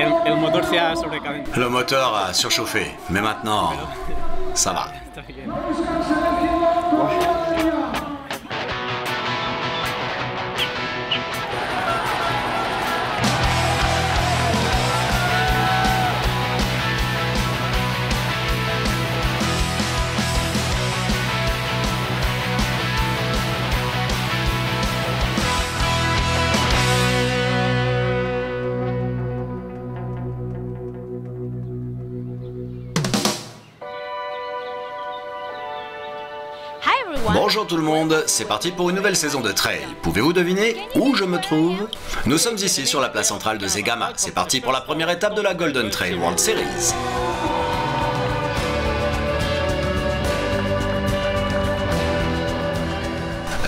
el motor se ha sobrecalentado. Le moteur a surchauffé, mais maintenant, ça va. Está bien. Bonjour tout le monde, c'est parti pour une nouvelle saison de trail. Pouvez-vous deviner où je me trouve? Nous sommes ici sur la place centrale de Zegama. C'est parti pour la première étape de la Golden Trail World Series.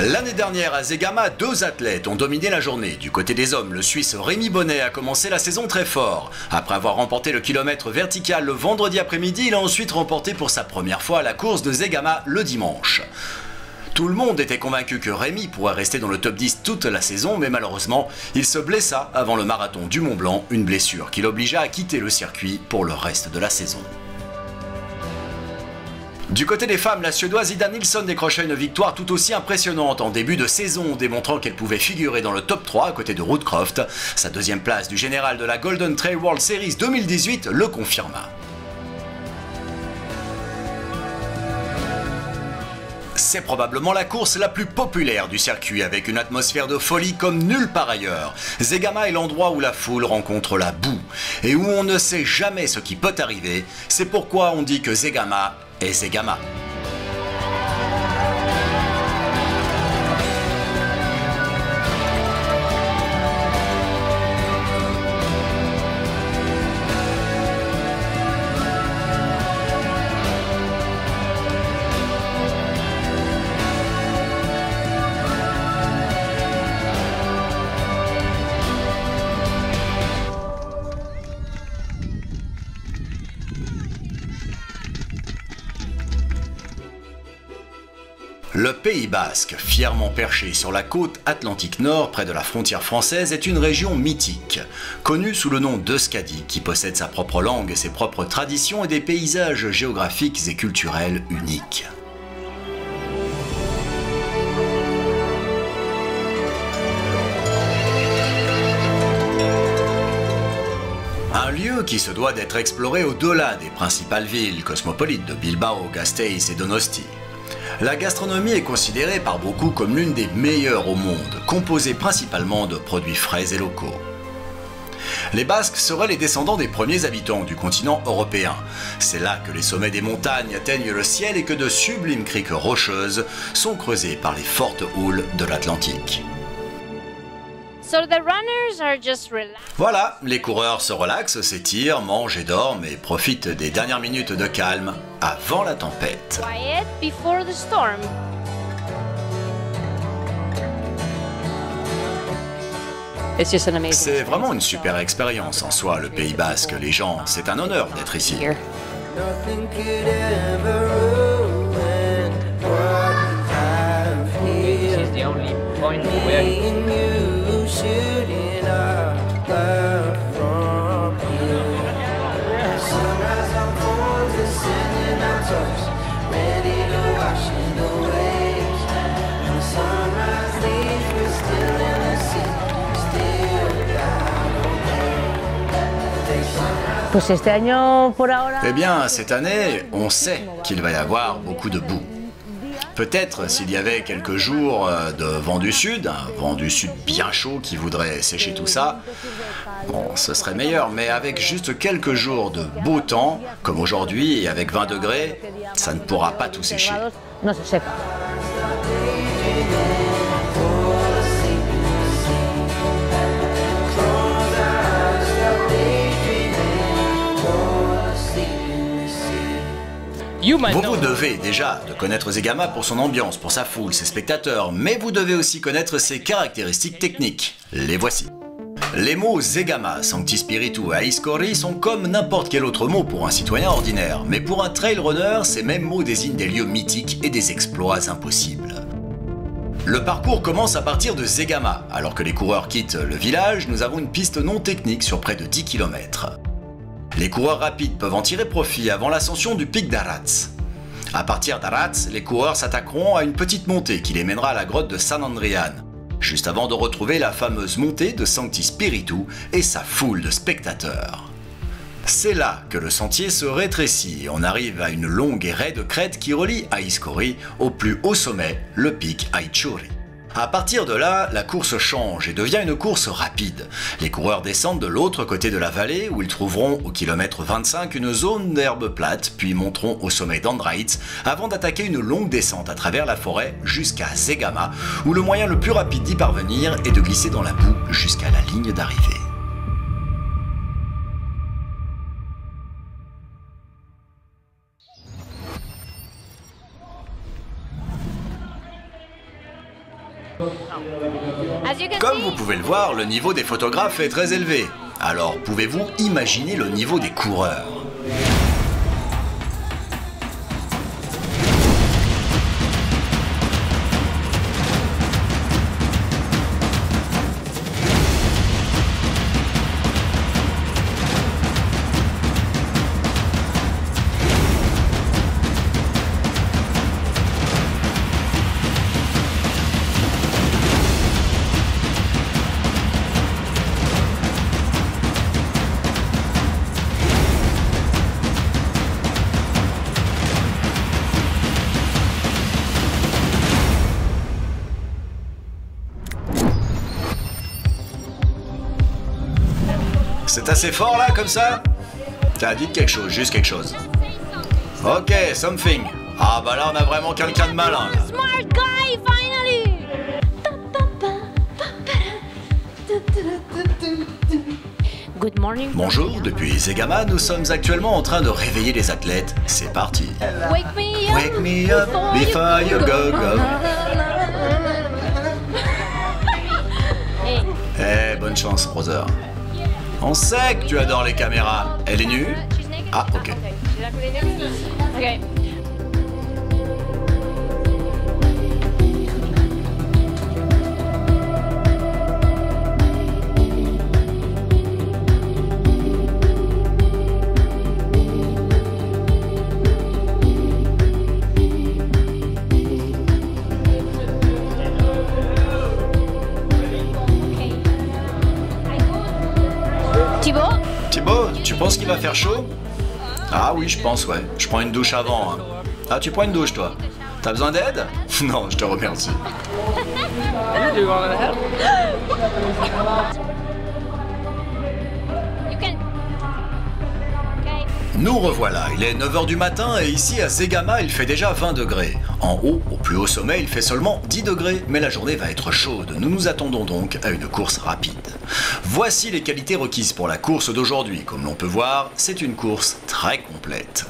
L'année dernière à Zegama, 2 athlètes ont dominé la journée. Du côté des hommes, le Suisse Rémi Bonnet a commencé la saison très fort. Après avoir remporté le kilomètre vertical le vendredi après-midi, il a ensuite remporté pour sa première fois la course de Zegama le dimanche. Tout le monde était convaincu que Rémi pourrait rester dans le top 10 toute la saison, mais malheureusement, il se blessa avant le marathon du Mont Blanc, une blessure qui l'obligea à quitter le circuit pour le reste de la saison. Du côté des femmes, la Suédoise Ida Nilsson décrocha une victoire tout aussi impressionnante en début de saison, démontrant qu'elle pouvait figurer dans le top 3 à côté de Ruth Croft. Sa deuxième place du général de la Golden Trail World Series 2018 le confirma. C'est probablement la course la plus populaire du circuit, avec une atmosphère de folie comme nulle part ailleurs. Zegama est l'endroit où la foule rencontre la boue, et où on ne sait jamais ce qui peut arriver. C'est pourquoi on dit que Zegama est Zegama. Le Pays Basque, fièrement perché sur la côte Atlantique Nord près de la frontière française, est une région mythique, connue sous le nom d'Euskadi, qui possède sa propre langue, ses propres traditions et des paysages géographiques et culturels uniques. Un lieu qui se doit d'être exploré au-delà des principales villes cosmopolites de Bilbao, Gasteiz et Donosti. La gastronomie est considérée par beaucoup comme l'une des meilleures au monde, composée principalement de produits frais et locaux. Les Basques seraient les descendants des premiers habitants du continent européen. C'est là que les sommets des montagnes atteignent le ciel et que de sublimes criques rocheuses sont creusées par les fortes houles de l'Atlantique. Voilà, les coureurs se relaxent, s'étirent, mangent et dorment et profitent des dernières minutes de calme avant la tempête. C'est vraiment une super expérience en soi, le Pays Basque. Les gens, c'est un honneur d'être ici. Eh bien, cette année, on sait qu'il va y avoir beaucoup de boue. Peut-être s'il y avait quelques jours de vent du sud, un vent du sud bien chaud qui voudrait sécher tout ça, bon, ce serait meilleur, mais avec juste quelques jours de beau temps, comme aujourd'hui, et avec 20 degrés, ça ne pourra pas tout sécher. Vous devez déjà de connaître Zegama pour son ambiance, pour sa foule, ses spectateurs, mais vous devez aussi connaître ses caractéristiques techniques. Les voici. Les mots Zegama, Sancti Spiritu et Aiskori sont comme n'importe quel autre mot pour un citoyen ordinaire, mais pour un trail runner, ces mêmes mots désignent des lieux mythiques et des exploits impossibles. Le parcours commence à partir de Zegama. Alors que les coureurs quittent le village, nous avons une piste non technique sur près de 10 km. Les coureurs rapides peuvent en tirer profit avant l'ascension du pic d'Araz. À partir d'Araz, les coureurs s'attaqueront à une petite montée qui les mènera à la grotte de San Andrian, juste avant de retrouver la fameuse montée de Sancti Spiritu et sa foule de spectateurs. C'est là que le sentier se rétrécit et on arrive à une longue et raide crête qui relie Aiskori au plus haut sommet, le pic Aichuri. À partir de là, la course change et devient une course rapide. Les coureurs descendent de l'autre côté de la vallée où ils trouveront au kilomètre 25 une zone d'herbe plate, puis monteront au sommet d'Andraitz avant d'attaquer une longue descente à travers la forêt jusqu'à Zegama où le moyen le plus rapide d'y parvenir est de glisser dans la boue jusqu'à la ligne d'arrivée. Comme vous pouvez le voir, le niveau des photographes est très élevé. Alors, pouvez-vous imaginer le niveau des coureurs ? C'est assez fort là, comme ça? T'as dit quelque chose, juste quelque chose. Ok, something. Ah bah là on a vraiment quelqu'un de malin là. Smart guy, finally! Good morning. Bonjour, depuis Zegama, nous sommes actuellement en train de réveiller les athlètes. C'est parti. Wake me up, Wake me up before you go. Hey. Bonne chance, Brother. On sait que tu adores les caméras. Elle est nue? Ah, ok. Okay. Thibaut, tu penses qu'il va faire chaud? Ah oui, je pense, ouais. Je prends une douche avant. Hein. Ah, tu prends une douche, toi? T'as besoin d'aide? Non, je te remercie. Nous revoilà, il est 9h du matin et ici à Zegama il fait déjà 20 degrés. En haut, au plus haut sommet, il fait seulement 10 degrés, mais la journée va être chaude. Nous nous attendons donc à une course rapide. Voici les qualités requises pour la course d'aujourd'hui. Comme l'on peut voir, c'est une course très complète.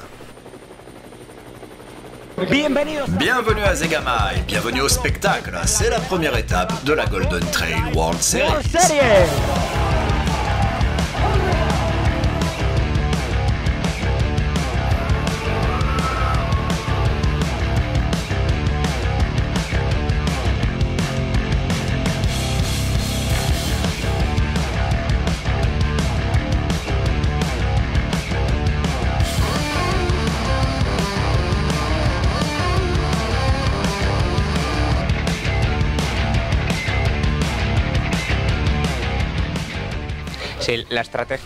Bienvenue à Zegama et bienvenue au spectacle. C'est la première étape de la Golden Trail World Series.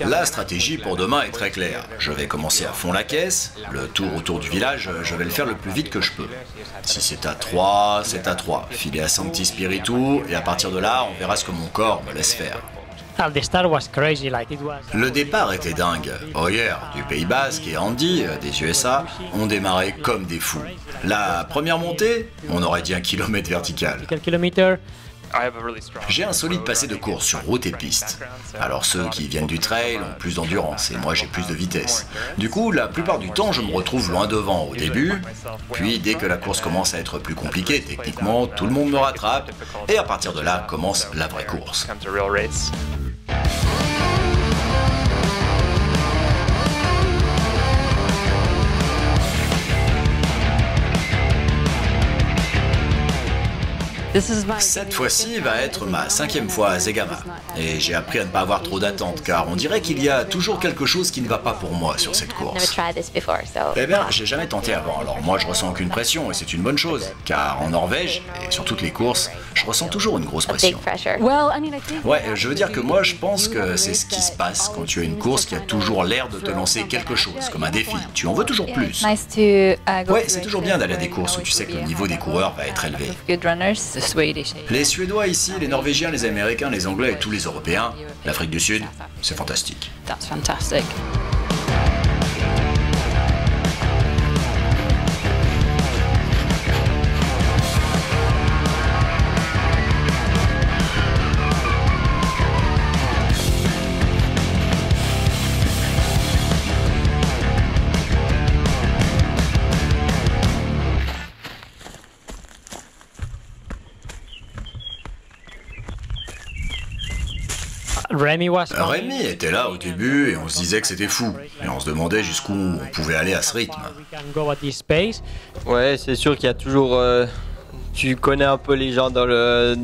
La stratégie pour demain est très claire. Je vais commencer à fond la caisse. Le tour autour du village, je vais le faire le plus vite que je peux. Si c'est à 3, c'est à 3. Filer à Sancti Spiritu, et à partir de là, on verra ce que mon corps me laisse faire. Le départ était dingue. Hoyer, du Pays Basque, et Andy, des USA, ont démarré comme des fous. La première montée, on aurait dit 1 kilomètre vertical. J'ai un solide passé de course sur route et piste. Alors ceux qui viennent du trail ont plus d'endurance et moi j'ai plus de vitesse. Du coup, la plupart du temps, je me retrouve loin devant au début. Puis dès que la course commence à être plus compliquée, techniquement, tout le monde me rattrape. Et à partir de là, commence la vraie course. Cette fois-ci va être ma 5e fois à Zegama, et j'ai appris à ne pas avoir trop d'attentes, car on dirait qu'il y a toujours quelque chose qui ne va pas pour moi sur cette Never course. tried this before, so. Eh bien, j'ai jamais tenté avant, alors moi je ressens aucune pression, et c'est une bonne chose, car en Norvège, et sur toutes les courses, je ressens toujours une grosse A big pression. pressure. Ouais, je veux dire que moi je pense que c'est ce qui se passe quand tu as une course qui a toujours l'air de te lancer quelque chose, comme un défi, tu en veux toujours plus. Ouais, c'est toujours bien d'aller à des courses où tu sais que le niveau des coureurs va être élevé. Les Suédois ici, les Norvégiens, les Américains, les Anglais et tous les Européens, l'Afrique du Sud, c'est fantastique. Rémi était là au début et on se disait que c'était fou. Et on se demandait jusqu'où on pouvait aller à ce rythme. Ouais, c'est sûr qu'il y a toujours... tu connais un peu les gens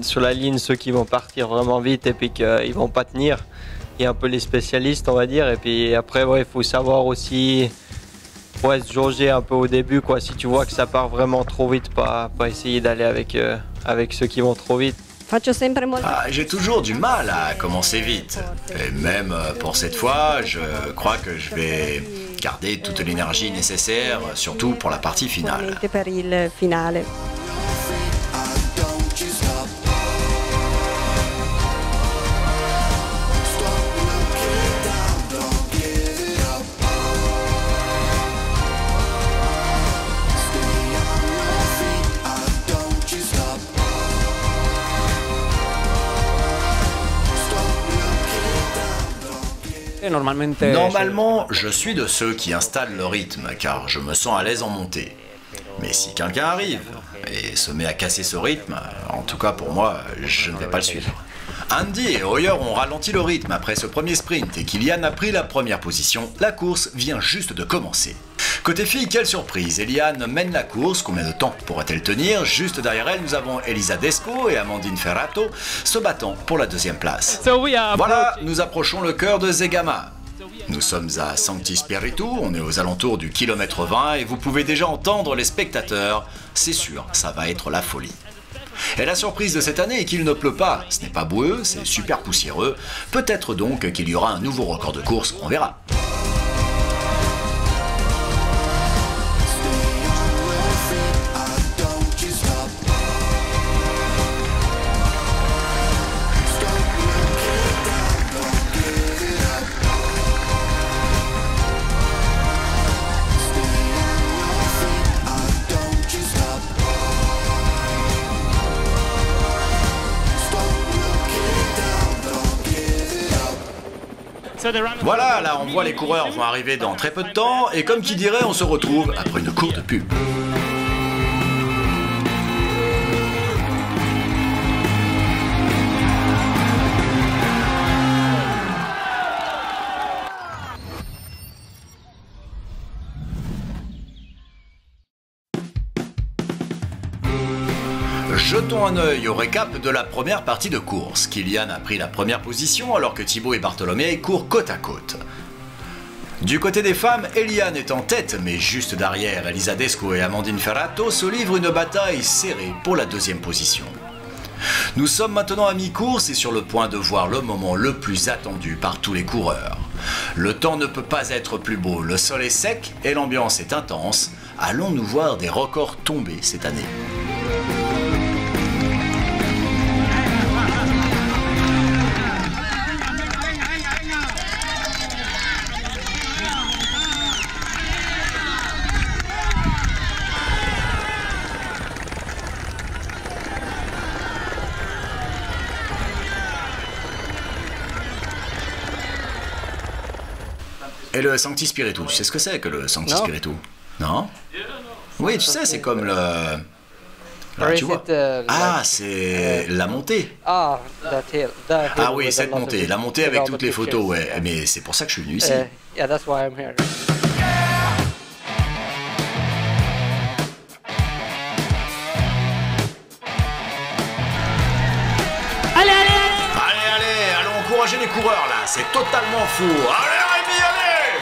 sur la ligne, ceux qui vont partir vraiment vite et puis qu'ils vont pas tenir. Il y a un peu les spécialistes, on va dire. Et puis après, ouais, il faut savoir aussi se jauger un peu au début, quoi. Si tu vois que ça part vraiment trop vite, pas essayer d'aller avec ceux qui vont trop vite. J'ai toujours du mal à commencer vite. Et même pour cette fois, je crois que je vais garder toute l'énergie nécessaire, surtout pour la partie finale. Normalement, je suis de ceux qui installent le rythme, car je me sens à l'aise en montée. Mais si quelqu'un arrive et se met à casser ce rythme, en tout cas pour moi, je ne vais pas le suivre. Andy et Hoyer ont ralenti le rythme après ce premier sprint et Kilian a pris la première position. La course vient juste de commencer. Côté filles, quelle surprise, Eliane mène la course, combien de temps pourra-t-elle tenir? Juste derrière elle, nous avons Elisa Desco et Amandine Ferrato se battant pour la 2e place. Voilà, nous approchons le cœur de Zegama. Nous sommes à Sancti Spiritu, on est aux alentours du kilomètre 20 et vous pouvez déjà entendre les spectateurs. C'est sûr, ça va être la folie. Et la surprise de cette année est qu'il ne pleut pas. Ce n'est pas boueux, c'est super poussiéreux. Peut-être donc qu'il y aura un nouveau record de course, on verra. Voilà, là on voit les coureurs vont arriver dans très peu de temps et comme qui dirait, on se retrouve après une courte pub. Jetons un œil au récap de la première partie de course. Kilian a pris la première position alors que Thibaut et Bartholomé courent côte à côte. Du côté des femmes, Eliane est en tête, mais juste derrière, Elisa Desco et Amandine Ferrato se livrent une bataille serrée pour la 2e position. Nous sommes maintenant à mi-course et sur le point de voir le moment le plus attendu par tous les coureurs. Le temps ne peut pas être plus beau, le sol est sec et l'ambiance est intense. Allons-nous voir des records tomber cette année ? Et le Sancti Spiritu, tu sais ce que c'est que le Sancti Spiritu? Non? Oui, tu sais, c'est comme le... Là, tu vois. Ah, c'est la montée. Ah oui, cette montée. La montée avec toutes les photos, ouais. Mais c'est pour ça que je suis venu ici. les coureurs là, c'est totalement fou. Allez Rémi, allez!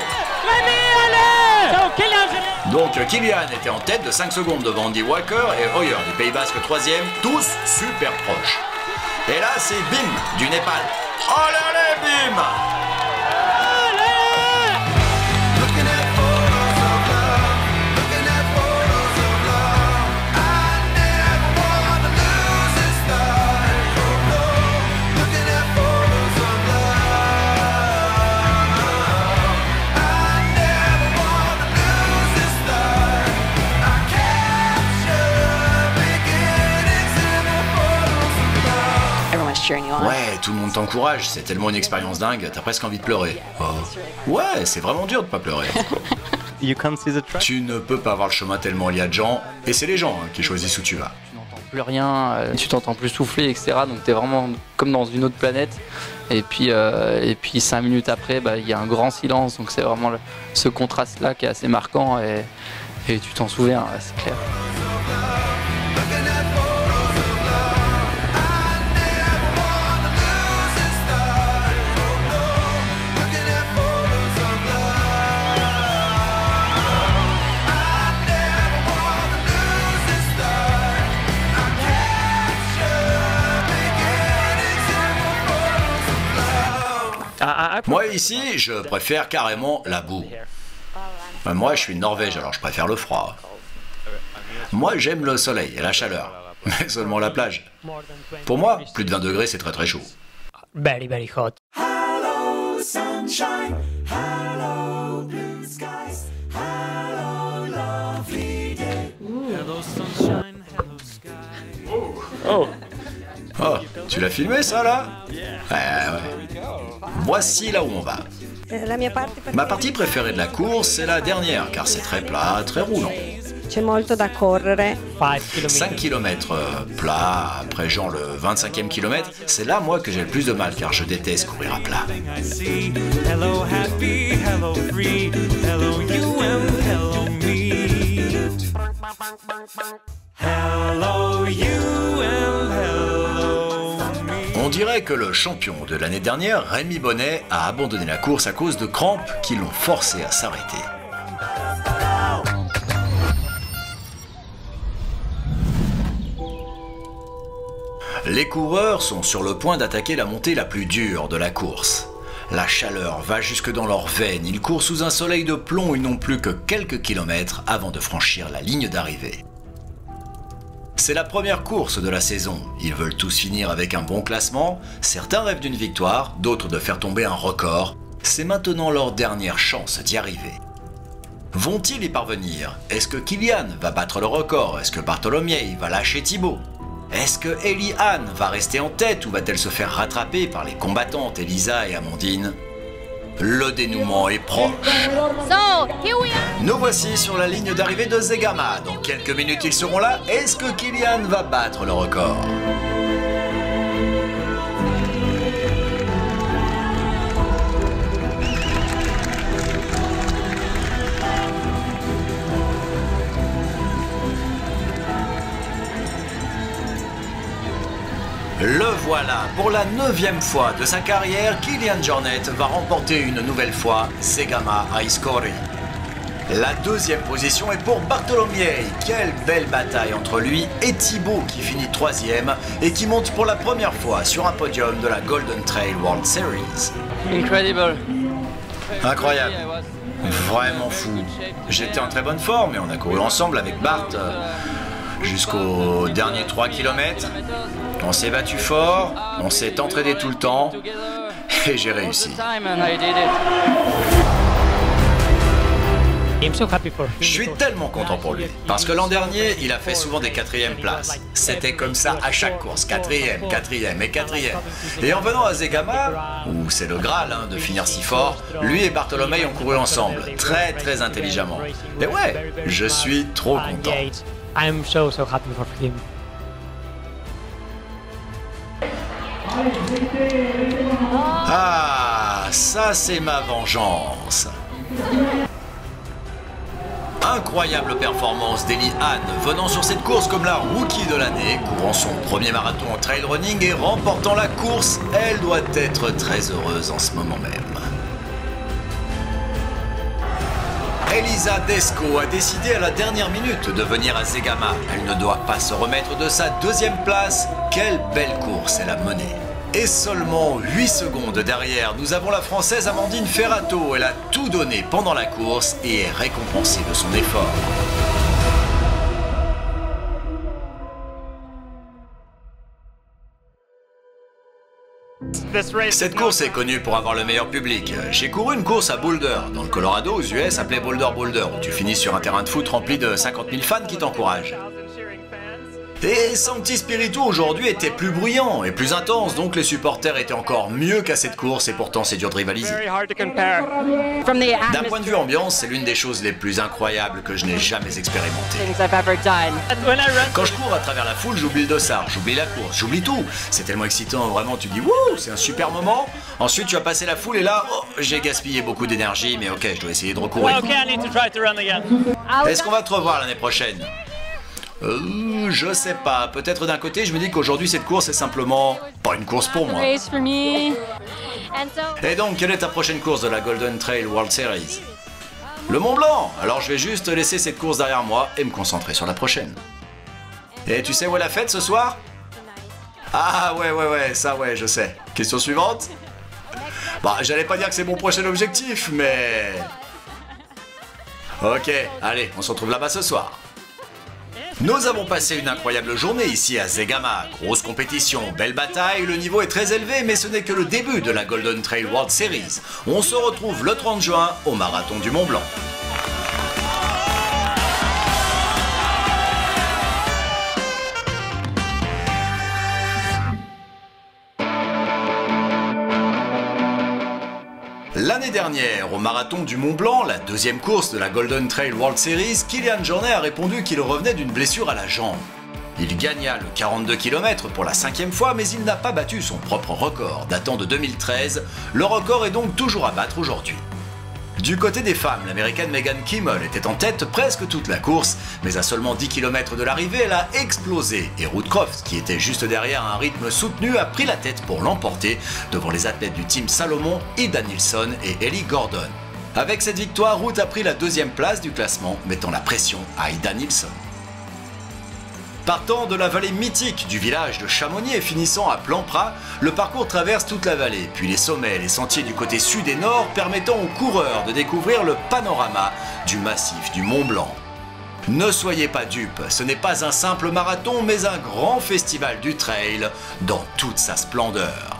Donc Kilian était en tête de 5 secondes devant Andy Walker et Hoyer du Pays Basque 3e, tous super proches. Et là c'est Bim du Népal. Allez, allez, Bim! Ouais, tout le monde t'encourage, c'est tellement une expérience dingue, t'as presque envie de pleurer. Oh. Ouais, c'est vraiment dur de pas pleurer. You can't see the track. Tu ne peux pas voir le chemin tellement il y a de gens, et c'est les gens qui choisissent où tu vas. Tu n'entends plus rien, tu t'entends plus souffler, etc. Donc t'es vraiment comme dans une autre planète. Et puis 5 minutes après, il y a un grand silence. Donc c'est vraiment ce contraste-là qui est assez marquant et tu t'en souviens, c'est clair. Moi ici, je préfère carrément la boue. Moi je suis de Norvège, alors je préfère le froid. Moi j'aime le soleil et la chaleur, mais seulement la plage. Pour moi, plus de 20 degrés c'est très très chaud. Very, very hot. Hello, sunshine. Hello, blue skies. Hello, lovely day. Hello, sunshine. Hello, sky. Oh, tu l'as filmé ça là? Ouais. Voici là où on va. Ma partie préférée de la course, c'est la dernière, car c'est très plat, très roulant. C'è molto da correre. 5 km plat, après genre le 25e kilomètre, c'est là moi que j'ai le plus de mal, car je déteste courir à plat. Hello, happy. Hello, free. Hello, you and hello, me. Hello, you and hello, me. On dirait que le champion de l'année dernière, Rémi Bonnet, a abandonné la course à cause de crampes qui l'ont forcé à s'arrêter. Les coureurs sont sur le point d'attaquer la montée la plus dure de la course. La chaleur va jusque dans leurs veines, ils courent sous un soleil de plomb, ils n'ont plus que quelques kilomètres avant de franchir la ligne d'arrivée. C'est la première course de la saison, ils veulent tous finir avec un bon classement, certains rêvent d'une victoire, d'autres de faire tomber un record, c'est maintenant leur dernière chance d'y arriver. Vont-ils y parvenir? Est-ce que Kilian va battre le record? Est-ce que Bartholomew va lâcher Thibaut? Est-ce que Ellie Anne va rester en tête ou va-t-elle se faire rattraper par les combattantes Elisa et Amandine? Le dénouement est proche. So, here we are. Nous voici sur la ligne d'arrivée de Zegama. Dans quelques minutes, ils seront là. Est-ce que Kilian va battre le record? Le voilà, pour la 9e fois de sa carrière, Kilian Jornet va remporter une nouvelle fois Zegama Aiskori. La 2e position est pour Bartholomew. Quelle belle bataille entre lui et Thibaut qui finit 3e et qui monte pour la première fois sur un podium de la Golden Trail World Series. Incredible. Incroyable. Vraiment fou. J'étais en très bonne forme et on a couru ensemble avec Bart jusqu'aux derniers 3 km. On s'est battu fort, on s'est entraîné tout le temps et j'ai réussi. Je suis tellement content pour lui, parce que l'an dernier, il a fait souvent des 4e places. C'était comme ça à chaque course, 4e, 4e et 4e. Et en venant à Zegama, où c'est le Graal de finir si fort, lui et Bartholomew ont couru ensemble, très très intelligemment. Et ouais, je suis trop content. I'm so happy for him. Ah, ça c'est ma vengeance. Incroyable performance d'Eli Han, venant sur cette course comme la rookie de l'année, courant son premier marathon en trail running et remportant la course. Elle doit être très heureuse en ce moment même. Elisa Desco a décidé à la dernière minute de venir à Zegama. Elle ne doit pas se remettre de sa deuxième place. Quelle belle course elle a menée. Et seulement 8 secondes derrière, nous avons la Française Amandine Ferrato. Elle a tout donné pendant la course et est récompensée de son effort. Cette course est connue pour avoir le meilleur public. J'ai couru une course à Boulder, dans le Colorado, aux US, appelée Boulder Boulder, où tu finis sur un terrain de foot rempli de 50 000 fans qui t'encouragent. Et Sancti Spiritu aujourd'hui était plus bruyant et plus intense, donc les supporters étaient encore mieux qu'à cette course et pourtant c'est dur de rivaliser. D'un point de vue ambiance, c'est l'une des choses les plus incroyables que je n'ai jamais expérimentées. Quand je cours à travers la foule, j'oublie le dossard, j'oublie la course, j'oublie tout. C'est tellement excitant, vraiment, tu dis wouh, c'est un super moment. Ensuite tu vas passer la foule et là, oh, j'ai gaspillé beaucoup d'énergie, mais ok, je dois essayer de recourir. Est-ce qu'on va te revoir l'année prochaine? Je sais pas. Peut-être d'un côté, je me dis qu'aujourd'hui, cette course est simplement pas une course pour moi. Et donc, quelle est ta prochaine course de la Golden Trail World Series? Le Mont Blanc. Alors, je vais juste laisser cette course derrière moi et me concentrer sur la prochaine. Et tu sais où est la fête ce soir? Ah ouais, ça ouais, je sais. Question suivante? Bah, j'allais pas dire que c'est mon prochain objectif, mais... Ok, allez, on se retrouve là-bas ce soir. Nous avons passé une incroyable journée ici à Zegama. Grosse compétition, belle bataille, le niveau est très élevé, mais ce n'est que le début de la Golden Trail World Series. On se retrouve le 30 juin au Marathon du Mont Blanc. L'année dernière, au Marathon du Mont Blanc, la deuxième course de la Golden Trail World Series, Kilian Jornet a répondu qu'il revenait d'une blessure à la jambe. Il gagna le 42 km pour la 5e fois, mais il n'a pas battu son propre record, datant de 2013. Le record est donc toujours à battre aujourd'hui. Du côté des femmes, l'américaine Megan Kimmel était en tête presque toute la course, mais à seulement 10 km de l'arrivée, elle a explosé et Ruth Croft, qui était juste derrière à un rythme soutenu, a pris la tête pour l'emporter devant les athlètes du team Salomon, Ida Nilsson et Ellie Gordon. Avec cette victoire, Ruth a pris la 2e place du classement, mettant la pression à Ida Nilsson. Partant de la vallée mythique du village de Chamonix et finissant à Plampras, le parcours traverse toute la vallée, puis les sommets et les sentiers du côté sud et nord permettant aux coureurs de découvrir le panorama du massif du Mont Blanc. Ne soyez pas dupes, ce n'est pas un simple marathon mais un grand festival du trail dans toute sa splendeur.